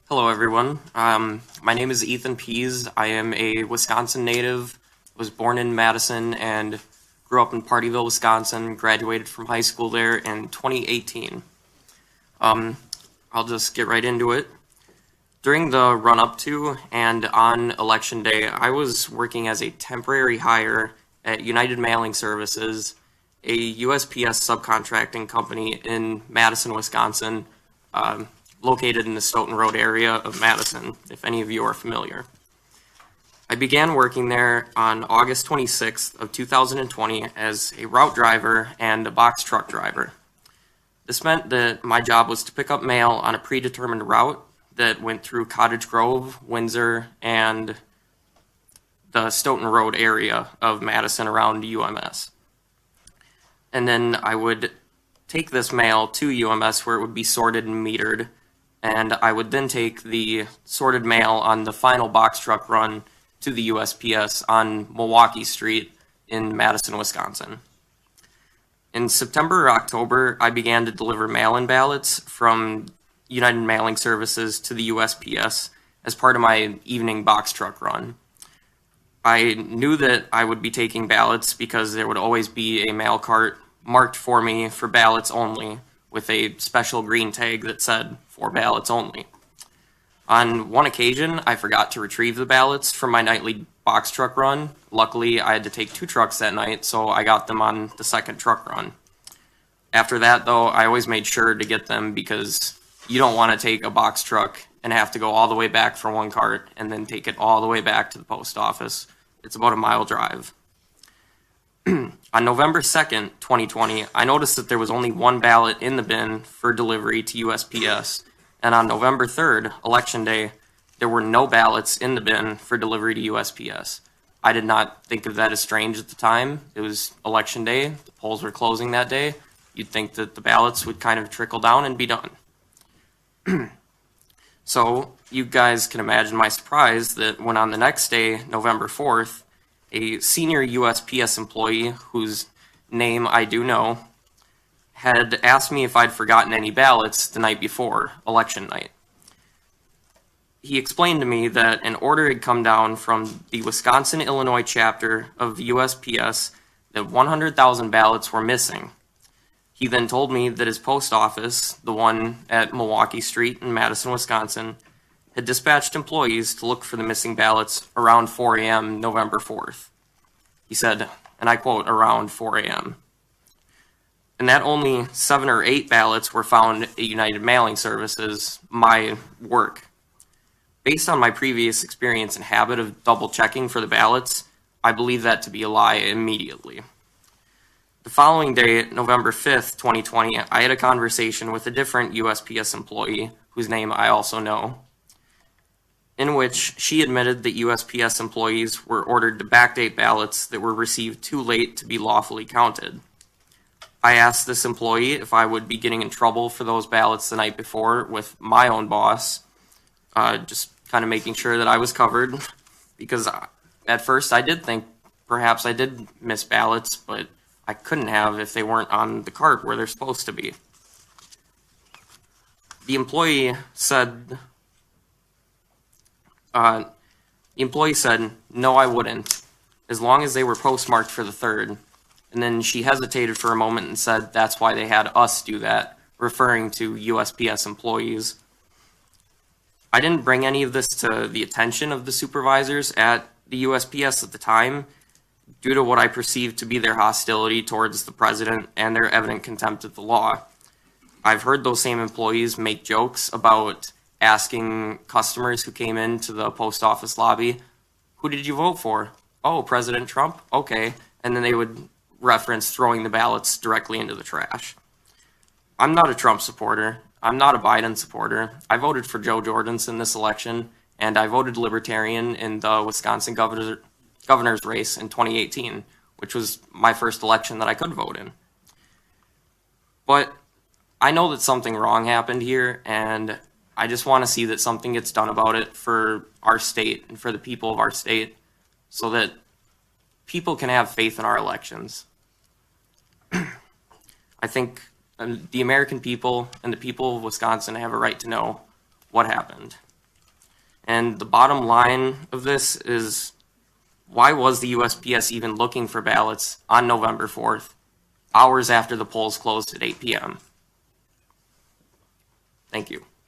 Hello, everyone. My name is Ethan Pease. I am a Wisconsin native, was born in Madison, and grew up in Partyville, Wisconsin, graduated from high school there in 2018. I'll just get right into it. During the run-up to and on Election Day, I was working as a temporary hire at United Mailing Services, a USPS subcontracting company in Madison, Wisconsin, located in the Stoughton Road area of Madison, if any of you are familiar. I began working there on August 26th of 2020 as a route driver and a box truck driver. This meant that my job was to pick up mail on a predetermined route that went through Cottage Grove, Windsor, and the Stoughton Road area of Madison around UMS. And then I would take this mail to UMS where it would be sorted and metered, and I would then take the sorted mail on the final box truck run to the USPS on Milwaukee Street in Madison, Wisconsin. In September or October, I began to deliver mail-in ballots from United Mailing Services to the USPS as part of my evening box truck run. I knew that I would be taking ballots because there would always be a mail cart marked for me for ballots only, with a special green tag that said, "For ballots only." On one occasion, I forgot to retrieve the ballots from my nightly box truck run. Luckily, I had to take 2 trucks that night, so I got them on the second truck run. After that, though, I always made sure to get them because you don't want to take a box truck and have to go all the way back for one cart and then take it all the way back to the post office. It's about a mile drive. On November 2nd, 2020, I noticed that there was only 1 ballot in the bin for delivery to USPS, and on November 3rd, Election Day, there were no ballots in the bin for delivery to USPS. I did not think of that as strange at the time. It was Election Day, the polls were closing that day. You'd think that the ballots would kind of trickle down and be done. So, you guys can imagine my surprise that when on the next day, November 4th, a senior USPS employee, whose name I do know, had asked me if I'd forgotten any ballots the night before, election night. He explained to me that an order had come down from the Wisconsin-Illinois chapter of USPS that 100,000 ballots were missing. He then told me that his post office, the one at Milwaukee Street in Madison, Wisconsin, had dispatched employees to look for the missing ballots around 4 a.m. November 4th. He said, and I quote, around 4 a.m. And that only 7 or 8 ballots were found at United Mailing Services, my work. Based on my previous experience and habit of double checking for the ballots, I believe that to be a lie immediately. The following day, November 5th, 2020, I had a conversation with a different USPS employee, whose name I also know, in which she admitted that USPS employees were ordered to backdate ballots that were received too late to be lawfully counted. I asked this employee if I would be getting in trouble for those ballots the night before with my own boss, just kind of making sure that I was covered, because at first I did think perhaps I did miss ballots, but I couldn't have if they weren't on the cart where they're supposed to be. The employee said, no, I wouldn't, as long as they were postmarked for the 3rd. And then she hesitated for a moment and said that's why they had us do that, referring to USPS employees. I didn't bring any of this to the attention of the supervisors at the USPS at the time, due to what I perceived to be their hostility towards the president and their evident contempt of the law. I've heard those same employees make jokes about asking customers who came into the post office lobby, "Who did you vote for?" "Oh, President Trump." "Okay." And then they would reference throwing the ballots directly into the trash. I'm not a Trump supporter. I'm not a Biden supporter. I voted for Joe Jordanson in this election, and I voted Libertarian in the Wisconsin governor's race in 2018, which was my first election that I could vote in. But I know that something wrong happened here, and I just want to see that something gets done about it for our state and for the people of our state, so that people can have faith in our elections. I think the American people and the people of Wisconsin have a right to know what happened. And the bottom line of this is, why was the USPS even looking for ballots on November 4th, hours after the polls closed at 8 p.m.? Thank you.